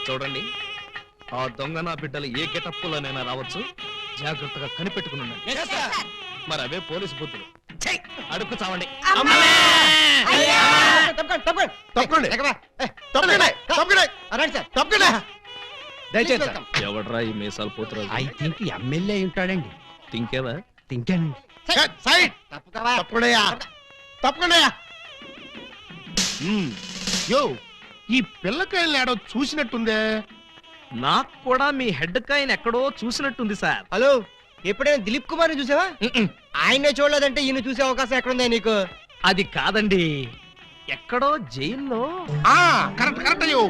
చూడండి, ఆ దొంగ నా బిడ్డలు ఏ గెటప్పులోనైనా రావచ్చు, జాగ్రత్తగా కనిపెట్టుకుని ఉండండి. మరి అవే పోలీసు బుద్ధులు. అడుక్కు చావండి. ఎవడ్రా ఈ మీసాలు పోతురా? ఐ థింక్ ఎమ్మెల్యే ఉంటాడండి. తింకేవా? తింటానండి. యో, ఈ పిల్లకాయలు ఏడో చూసినట్టుందే. నాకు కూడా మీ హెడ్ కాయని ఎక్కడో చూసినట్టుంది సార్. హలో, ఎప్పుడైనా దిలీప్ కుమార్ చూసావా? ఆయనే చూడలేదంటే ఈయన చూసే అవకాశం ఎక్కడుందా నీకు? అది కాదండి, ఎక్కడో జైల్లో. కరెక్ట్ కరెక్ట్ అయ్యో.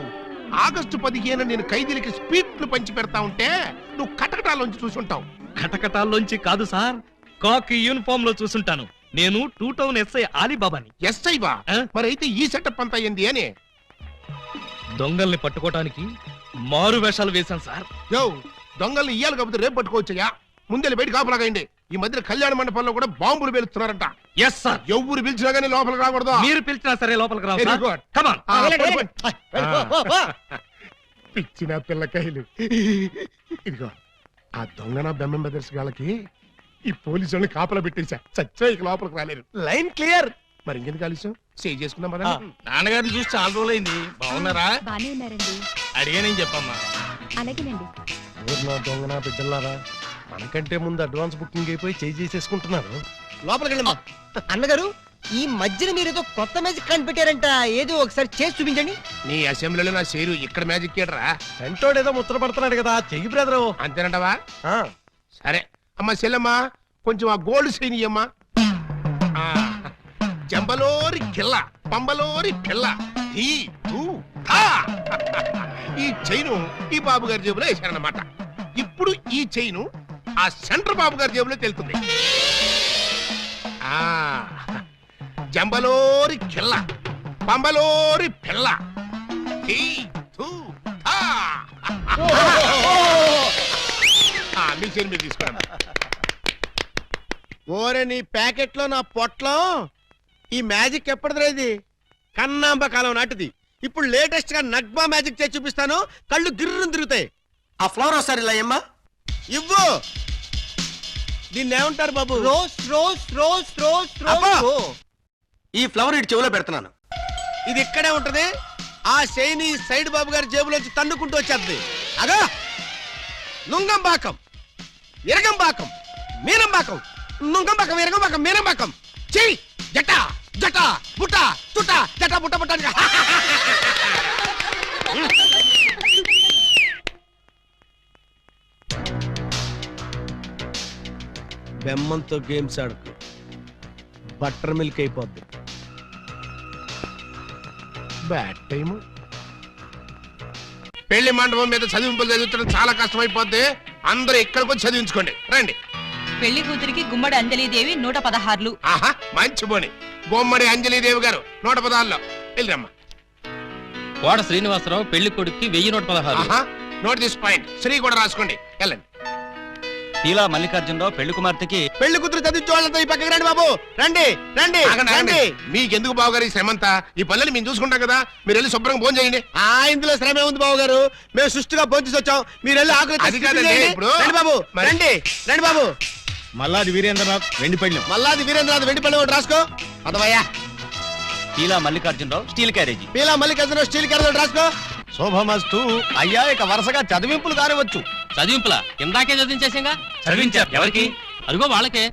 ఆగస్టు 15 నేను ఖైదీలకి స్పీట్లు పంచి పెడతా ఉంటే నువ్వు కటకటాల్లోంచి చూసుంటావు. కటకటాల్లోంచి కాదు సార్, కాకి యూనిఫామ్ లో చూసుంటాను. నేను 2 టౌన్ ఎస్ఐ ఆలీబాబాని. ఎస్ఐ బా? మరి అయితే ఈ సెటప్ అంతా ఏంది అని? దొంగల్ని పట్టుకోవటానికి మారు వేషాలు వేశాను సార్. యో, దొంగల్ని ఇయ్యాలి కాకపోతే రేపు పట్టుకోవచ్చయ్యా. ముందే బయట కాపలాగండి. ఈ మధ్య కళ్యాణ మండపంలో కూడా బాంబులు పేలుస్తున్నారంట. Yes sir. ఎవరు పిలిచినా గానీ లోపలికి రాకూడదు. మీరు పిలిచినా సరే లోపలికి రావు. Very good. Come on. పిచ్చిన పిల్లకాయలు. ఇదిగో, ఆ దొంగన బెమ్మం బెదర్స్ గాళ్ళకి ఈ పోలీసు వాళ్ళని కాపలా పెట్టేశా. చచ్చా ఇక లోపలికి రాలేరు. Line clear. మరి ఇంకెందుకు ఆలస్యం? సేవ్ చేసుకుందాం కదా. నాన్నగారిని చూసి చాలా రోజులైంది. బాగున్నారా? బానే ఉన్నారండి. అడిగానని చెప్పమ్మా. అలాగేనండి. దొంగన బిడ్డలారా, మనకంటే ముందు అడ్వాన్స్ బుకింగ్ అయిపోయి చేసేసుకుంటున్నారు. లోపలికి వెళ్ళమ్మా. అన్నగారు, ఈ మధ్యన మీరు ఏదో కొత్త మ్యాజిక్ కనిపెట్టారంట. ఏదో ఒకసారి చేసి చూపించండి. నీ అసెంబ్లీలో నా షేరు ఇక్కడ మ్యాజిక్ థియేటరా? సెంటోడ్ ఏదో ముచ్చట పడుతున్నాడు కదా, చెయ్యి బ్రదరు. అంతేనంటవా? సరే అమ్మా చెల్లమ్మా, కొంచెం ఆ గోల్డ్ చైన్ ఇయ్యమ్మా. జంబలోరి కిల్ల, పంబలోరి పిల్ల. ఈ చైను ఈ బాబు గారి జేబులో వేశారన్నమాట. ఇప్పుడు ఈ చైను ఆ సెంటర్ బాబు గారి జేబులో తెలుతుంది. జంబలోరి కిల్ల, పంబలోరి పిల్ల. మీ చైన్ మీరు తీసుకోండి. ఓరే, నీ ప్యాకెట్ లో నా పొట్లో ఈ మ్యాజిక్ ఎప్పటిదిరా? ఇది కన్నాంబ కాలం నాటిది. ఇప్పుడు లేటెస్ట్ గా నగ్మా మ్యాజిక్ చేసి చూపిస్తాను. కళ్ళు గిర్రును తిరుగుతాయి. ఆ ఫ్లవర్ ఒకసారి ఇలా అమ్మా, ఇవ్వు. దీన్ని ఏమంటారు బాబు? Rose rose rose rose rose. ఈ ఫ్లవర్ ఇటు చెవిలో పెడుతున్నాను. ఇది ఇక్కడే ఉంటది. ఆ శైని సైడ్ బాబు గారి జేబులోంచి తన్నుకుంటూ వచ్చేది. అగా నుంగంబాకం, ఇరగంబాకం, మీనంబాకం, నుంగంబాకం, ఇరగంబాకం, మీనంబాకం. చెయ్యి జట జట బుట్ట తుట జట బుట్ట బుట్ట. బెమ్మంతో గేమ్స్ ఆడుకు, బటర్ మిల్క్ అయిపోద్ది. Bad time. పెళ్లి మండపం మీద చదివింపులు చదువుతుంటే చాలా కష్టమైపోద్ది. అందరూ ఇక్కడికి వచ్చి చదివించుకోండి. రండి. పెళ్లి కూతురికి గుమ్మడి అంజలీదేవి 116. ఆహా, మంచి పోని. బొమ్మడి అంజలీదేవి గారు 116లో వెళ్ళరమ్మా. కోట శ్రీనివాసరావు పెళ్లి కొడుక్కి 1116. Note this point. శ్రీ కూడా రాసుకోండి. వెళ్ళండి. ఇలా మల్లికార్జునరావు పెళ్లి కుమార్తెకి పెళ్లి కూతురు చదివించే వాళ్ళంతా ఈ పక్కకి రండి బాబు. రండి రండి రండి. మీకెందుకు బాబు గారు ఈ శ్రమంతా? ఈ పనులు మేము చూసుకుంటాం కదా. మీరు వెళ్ళి శుభ్రంగా భోజనం చేయండి. ఇందులో శ్రమే ఉంది బాబు గారు. మేము సుష్టిగా భోజనం వచ్చాం. మీరు వెళ్ళి ఆకలి అది కాదండి ఇప్పుడు. రండి బాబు, రండి రండి బాబు. మల్లాది వీరేంద్రనాథ్ వెండి పళ్ళెం. మల్లాది వీరేంద్రనాథ్ వెండి పళ్ళెం ఒకటి రాసుకో. అదవయ్యా. Peela Mallikarjunarao steel carriage. Peela Mallikarjunarao steel carriage రాసుకో. శోభమస్తు. అయ్యా, ఇక వరుసగా చదివింపులు కానివచ్చు. చదివింపులా? ఇందాకే చదివించేసాగా. చదివించారు ఎవరికి? అదిగో వాళ్ళకే.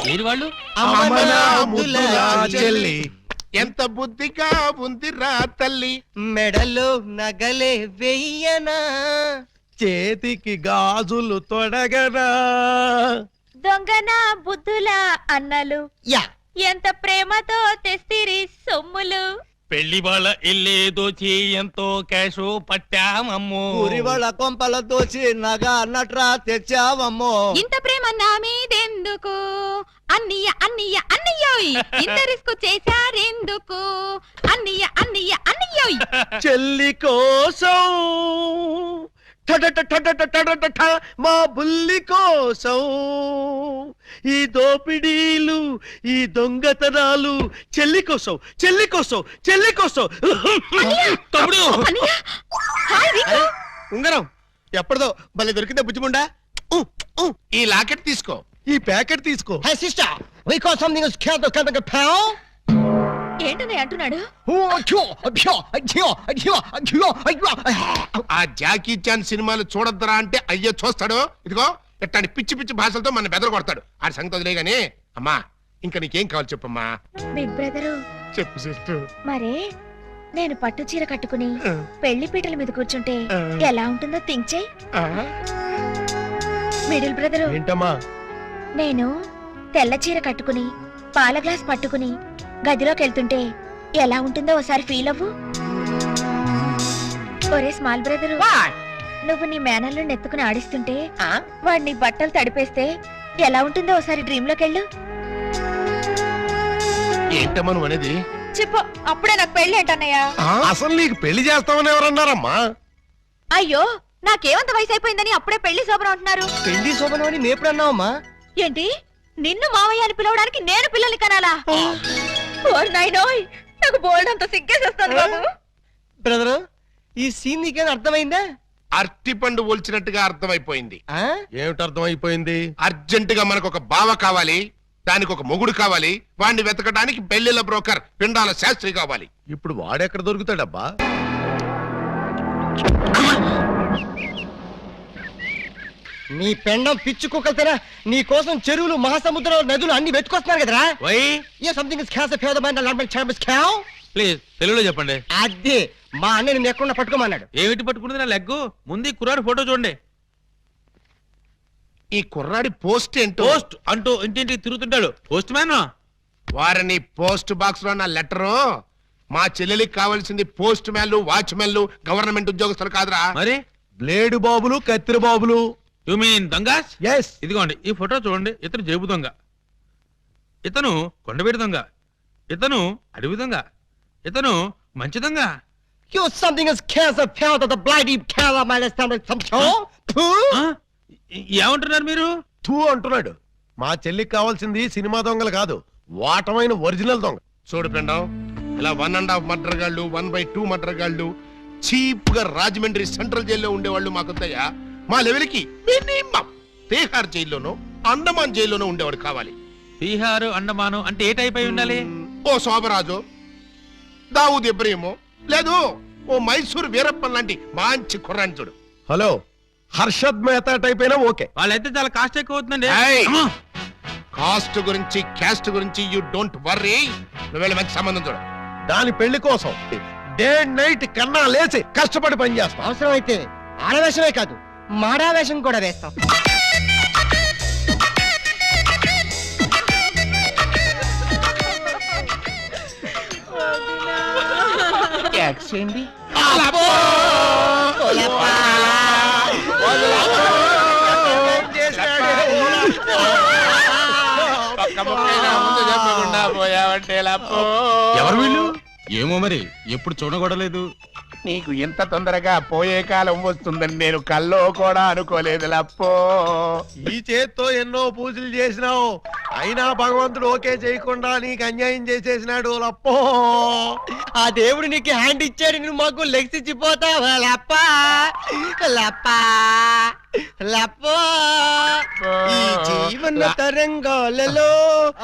మీరు వాళ్ళు ఎంత బుద్ధిగా ఉందిరా తల్లి. మెడలో నగలే వెయ్యనా, చేతికి గాజులు తొడగరా. దొంగన బుద్ధుల అన్నలు యా ఎంత ప్రేమతో తెస్తిరి సొమ్ములు. పెళ్లి వాళ్ళ ఇల్లే దోచి ఎంతో క్యాష్ పట్టామమ్మో. ఊరి వాళ్ళ కొంపల దోచి నగా నట్రా తెచ్చావమ్మో. ఇంత ప్రేమ నా మీదెందుకు అన్నయ్య అన్నయ్య అన్నయ్యోయ్. ఇంత రిస్క్ చేశారెందుకు అన్నయ్య అన్నయ్య అన్నయ్యోయ్. చెల్లి కోసం మా బుల్లి కోసం ఈ దోపిడీలు, ఈ దొంగతనాలు చెల్లి కోసం, చెల్లి కోసం, చెల్లి కోసం. తమ్ముడు, హాయ్ రింకు. ఉంగరం ఎప్పటిదో భలే దొరికిందే బుజ్జిముండా. ఈ లాకెట్ తీసుకో. ఈ ప్యాకెట్ తీసుకో. Hey sister, we got something that's can't make a pound. ఏంటన్నయ్య అంటున్నాడు? ఆ జాకీ చాన్ సినిమాలు చూడొద్దరా అంటే అయ్యో చూస్తాడు. ఇదిగో ఇట్లాంటి పిచ్చి పిచ్చి భాషలతో మన బెదర కొడతాడు. ఆ సంగతి వదిలే గానీ అమ్మా ఇంకా నీకేం కావాలి చెప్పమ్మా. బిగ్ బ్రదరు, చెప్పు సిస్టర్. మరే నేను పట్టు చీర కట్టుకుని పెళ్లి పీటల మీద కూర్చుంటే ఎలా ఉంటుందో థింక్ చేయి. మిడిల్ బ్రదరు, ఏంటమ్మా? నేను తెల్ల చీర కట్టుకుని పాల గ్లాస్ పట్టుకుని గదిలోకి వెళ్తుంటే ఎలా ఉంటుందో ఒకసారి ఫీల్ అవ్వు. ఒరే స్మాల్ బ్రదరు, నువ్వు నీ మేనల్ని నెత్తుకుని ఆడిస్తుంటే వాడు నీ బట్టలు తడిపేస్తే ఎలా ఉంటుందో ఒకసారి డ్రీమ్ లోకి వెళ్ళు. ఏంటమ్మా నువ్వు అనేది? చెప్పు, అప్పుడే నాకు పెళ్లి ఏంటన్నయ్యా? అసలు నీకు పెళ్లి చేస్తామని ఎవరన్నారమ్మా? అయ్యో, నాకేమంత వయసు అయిపోయిందని అప్పుడే పెళ్లి శోభనం అంటున్నారు. పెళ్లి శోభనం అని మేప్పుడు అన్నావమ్మా? ఏంటి, నిన్ను మావయ్య అని పిలవడానికి నేను పిల్లల్ని కనాలా? ఓర్ నాయనోయ్, నాకు బోల్డ్ అంత సిగ్గేసేస్తుంది బాబు. బ్రదర్, ఈ సీన్ నీకేం అర్థమైందా? అరటి పండు ఒలిచినట్టుగా అర్థమైపోయింది. ఏమిటి అర్థమైపోయింది? అర్జెంట్ గా మనకు ఒక బావ కావాలి, దానికి ఒక మొగుడు కావాలి, వాడిని వెతకడానికి పెళ్లిళ్ళ బ్రోకర్ పిండాల శాస్త్రి కావాలి. ఇప్పుడు వాడెక్కడ దొరుకుతాడబ్బా? నీ పెండం పిచ్చి కుక్కలతేనా నీ కోసం చెరువులు మహాసముద్రాలు నదులు అన్ని వెతుకొస్తున్నారు కదరా. A something is cans fair the mind allotment chambers క్యావ్. ప్లీజ్ తెలుగులో చెప్పండి. అదే మా అన్న నిన్ను ఎక్కడ పట్టుకోమన్నాడు. ఏమిటి పట్టుకున్నది నా లెగ్గు? ముందు కుర్రాడు ఫోటో చూడండి. ఈ కుర్రాడి పోస్ట్ ఏంటో. పోస్ట్ అంటూ ఇంటింటికి తిరుగుతుంటాడు. Postman. వారిని పోస్ట్ బాక్స్ లో నా లెటరు. మా చెల్లెలికి కావాల్సింది పోస్ట్ మ్యాన్లు, వాచ్మెన్లు, గవర్నమెంట్ ఉద్యోగస్తులు కాదురా. మరి బ్లేడు బాబులు, కత్తిరి బాబులు. యు మీన్ దొంగస్? ఎస్. ఇదిగోండి ఈ ఫోటో చూడండి. ఇతను జేబు దొంగ, ఇతను కొండబేడి దొంగ, ఇతను అడవి దొంగ, ఇతను మంచి దొంగ. You something is cancer found at the bloody Kerala minus some ఆ? ఏమంటున్నారు మీరు? తూ అంటున్నాడు. మా చెల్లికి కావాల్సింది సినిమా దొంగలు కాదు, వాటమైన ఒరిజినల్ దొంగ. చూడు పెండం, ఇలా 1.5 మర్డర్ గాళ్ళు, 1/2 మర్డర్ గాళ్ళు చీప్ గా రాజమండ్రి సెంట్రల్ జైల్లో ఉండేవాళ్ళు మాకొద్దయ్యా. మా లెవెల్కి మినిమం తీహార్ జైల్లోనో అండమాన్ జైల్లోనో ఉండేవాడు కావాలి. బీహారు అండమాను అంటే ఏ టైప్ అయి ఉండాలి? ఓ శోభరాజు, దావూద్ ఇబ్రహీము, లేదు ఓ మైసూర్ వీరప్పన్ లాంటి మంచి కుర్రాన్ని చూడు. హలో, హర్షద్ మెహతా టైప్ అయినా ఓకే. వాళ్ళైతే చాలా కాస్ట్ ఎక్కువ అవుతుందండి. ఏయ్! అమ్మా! కాస్ట్ గురించి క్యాస్ట్ గురించి యూ డోంట్ వర్రీ. నువ్వు మంచి సంబంధం చూడు. దాని పెళ్లి కోసం డే నైట్ కన్నా లేచి కష్టపడి పని చేస్తాం. అవసరం అయితే ఆడవేషమే కాదు మాడావేషం కూడా వేస్తాం. ఎవరు వీళ్ళు? ఏమో మరి, ఎప్పుడు చూడగొడలేదు. నీకు ఎంత తొందరగా పోయే కాలం వస్తుందని నేను కల్లో కూడా అనుకోలేదు లప్పో. ఈ చేత్తో ఎన్నో పూజలు చేసినావు, అయినా భగవంతుడు ఓకే చేయకుండా నీకు అన్యాయం చేసేసినాడు లప్పో. ఆ దేవుడు నీకు హ్యాండ్ ఇచ్చాడు, నువ్వు మాకు లెగ్స్ ఇచ్చిపోతావా లప్పా లప్పా లప్పో. ఈ జీవన తరంగాలలో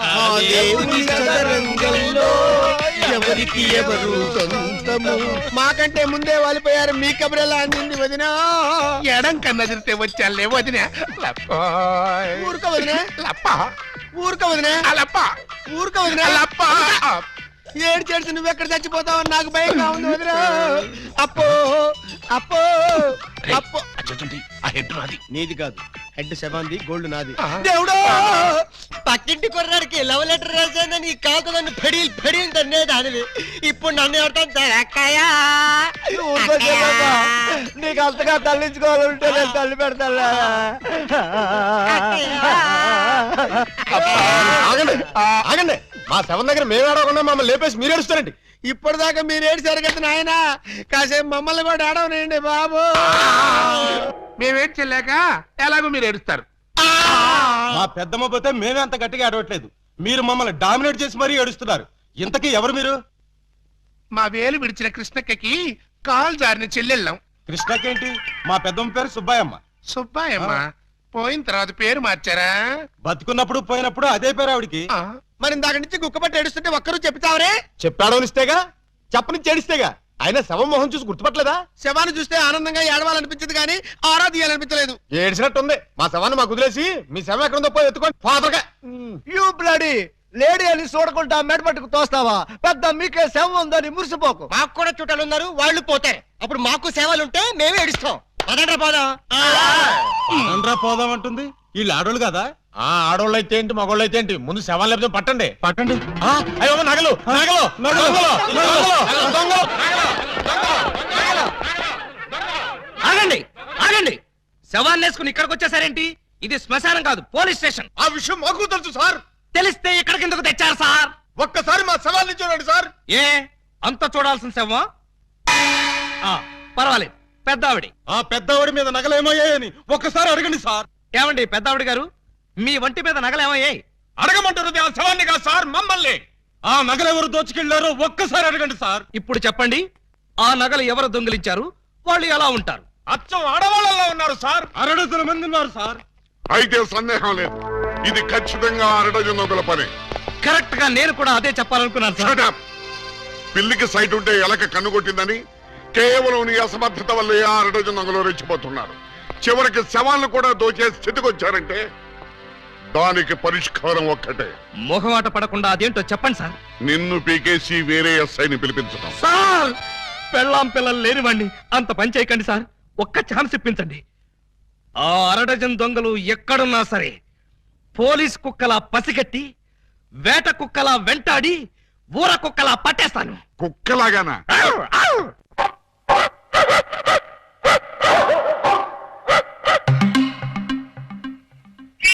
ఆ దేవుని చదరంగంలో ఎవరికి ఎవరు సొంతము. మాకంటే ముందే వాలిపోయారు, మీ కబురెలా అందింది వదినా. ఎడం కన్నదిరితే వచ్చాలే వదినా. ఊరుక వదినా లప్ప, ఊరుక వదినా లప్ప, ఊరుక వదినా లప్ప. ఏడు చేడ్చి నువ్వెక్కడ చచ్చిపోతావని నాకు భయంగా ఉంది వదినా. అప్పో అప్పో అప్పో. ఆ హెడ్ నాది, నీది కాదు. హెడ్ శవాంది, గోల్డ్ నాది. దేవుడు పక్కింటి కుర్రాడికి లవ్ లెటర్ రాశానని కాకులను ఫెడీలు ఫెడీలు తన్నేదానివి, ఇప్పుడు నన్ను ఎవరితో అక్కయ్యా. నీకు అంతగా తల్లించుకోవాలంటే నేను తల్లి పెడతా. ఆగండి ఆగండి, మా శవం దగ్గర మేము ఆడకుండా మమ్మల్ని లేపేసి మీరు ఏడుస్తారండి. ఇప్పటిదాకా మీరు ఏడ్చారు కదా నాయన, కాసేపు మమ్మల్ని కూడా ఏడవనండి బాబు. మేమేం చెల్లాక ఎలాగో మీరు ఏడుస్తారు. మా పెద్దమ్మ పోతే మేమే అంత గట్టిగా ఏడవట్లేదు, మీరు మమ్మల్ని డామినేట్ చేసి మరీ ఏడుస్తున్నారు. ఇంతకీ ఎవరు మీరు? మా వేలు విడిచిన కృష్ణక్కకి కాలు జారిన చెల్లెళ్ళం. కృష్ణకేంటి మా పెద్దమ్మ పేరు సుబ్బాయమ్మ. సుబ్బాయమ్మ పోయిన తర్వాత పేరు మార్చారా? బతుకున్నప్పుడు పోయినప్పుడు అదే పేరు ఆవిడికి. ఆ, మరి ఇందాక నుంచి గుక్కపట్టి ఏడుస్తుంటే ఒక్కరు చెప్తావరే? చెప్పాడనిస్తేగా చెప్పని చేడిస్తేగా ఆయన శవం మొహం చూసి గుర్తుపట్టలేదా? శవాన్ని చూస్తే ఆనందంగా ఏడవాలనిపించదు కానీ ఆరా తీయాలనిపించలేదు. ఏడ్చినట్టుంది. మా శవాన్ని మాకు వదిలేసి మీ శవం ఎక్కడుందో పోయి ఎత్తుకోండి ఫాదర్గా. యూ బ్లడీ లేడీ అని చూడకుండా మెడపట్టుకు తోస్తావా? పెద్ద మీకే శవం ఉందని మురిసిపోకు. మాకు కూడా చుట్టాలు ఉన్నారు, వాళ్ళు పోతారు. అప్పుడు మాకు సేవలు ఉంటే మేమే ఏడుస్తాం. పదండ్రా పోదాం. పదండ్రా పోదాం అంటుంది. వీళ్ళు ఆడోళ్ళు కదా. ఆడోళ్ళు అయితే ఏంటి మగోళ్ళు అయితే ఏంటి, ముందు శవాలు లేకపోతే పట్టండి. పట్టండి. అయ్యో నగలు నగలు ఆగండి ఆగండి, శవాన్ని వేసుకుని ఇక్కడికి వచ్చేసారేంటి? ఇది శ్మశానం కాదు, పోలీస్ స్టేషన్. ఆ విషయం మాకు తెలుసు సార్. తెలిస్తే ఇక్కడికి ఎందుకు తెచ్చారు సార్? ఒక్కసారి మా శవాన్ని చూడండి సార్. ఏ అంత చూడాల్సిన శవం? పర్వాలేదు, పెద్దావిడి. ఆ పెద్దవాడి మీద నగలేమయ్యాయని ఒక్కసారి అడగండి సార్. ఏమండి పెద్దావిడి గారు, మీ వంటి మీద నగలేమయ్యాయి? అడగమంటారు ఆ శవాన్ని కాదు సార్, మమ్మల్ని. ఆ నగలెవరు దోచుకెళ్లారో ఒక్కసారి అడగండి సార్. ఇప్పుడు చెప్పండి, ఆ నగలు ఎవరు దొంగిలించారు, వాళ్ళు ఎలా ఉంటారు? అచ్చం ఆడవాళ్ళలో ఉన్నారు సార్. 600 మంది ఉన్నారు సార్. అయితే సందేహం లేదు, ఇది ఖచ్చితంగా అరడజన్ దొంగల పని. కరెక్ట్ గా నేను కూడా అదే చెప్పాలనుకున్నాను సార్. Shut up. పిల్లికి సైట్ ఉంటే ఎలక కన్నుకొట్టిందని కేవలం నీ అసమర్థత వల్లే ఆ అరడజన్ దొంగలు రెచ్చిపోతున్నారు. చివరికి శవాలను కూడా దోచే స్థితికి వచ్చారంటే దానికి పరిష్కారం ఒక్కటే. మొహమాట పడకుండా అదేంటో చెప్పండి సార్. నిన్ను పీకేసి వేరే ఎస్ఐని పిలిపించడం. సార్, పెళ్ళాం పిల్లలు లేనివ్వండి, అంత పని చేయకండి సార్. ఒక్క ఛాన్స్ ఇప్పించండి. ఆ 6 దొంగలు ఎక్కడున్నా సరే పోలీస్ కుక్కలా పసిగట్టి, వేట కుక్కలా వెంటాడి, ఊర కుక్కలా పట్టేస్తాను. కుక్కలాగానా?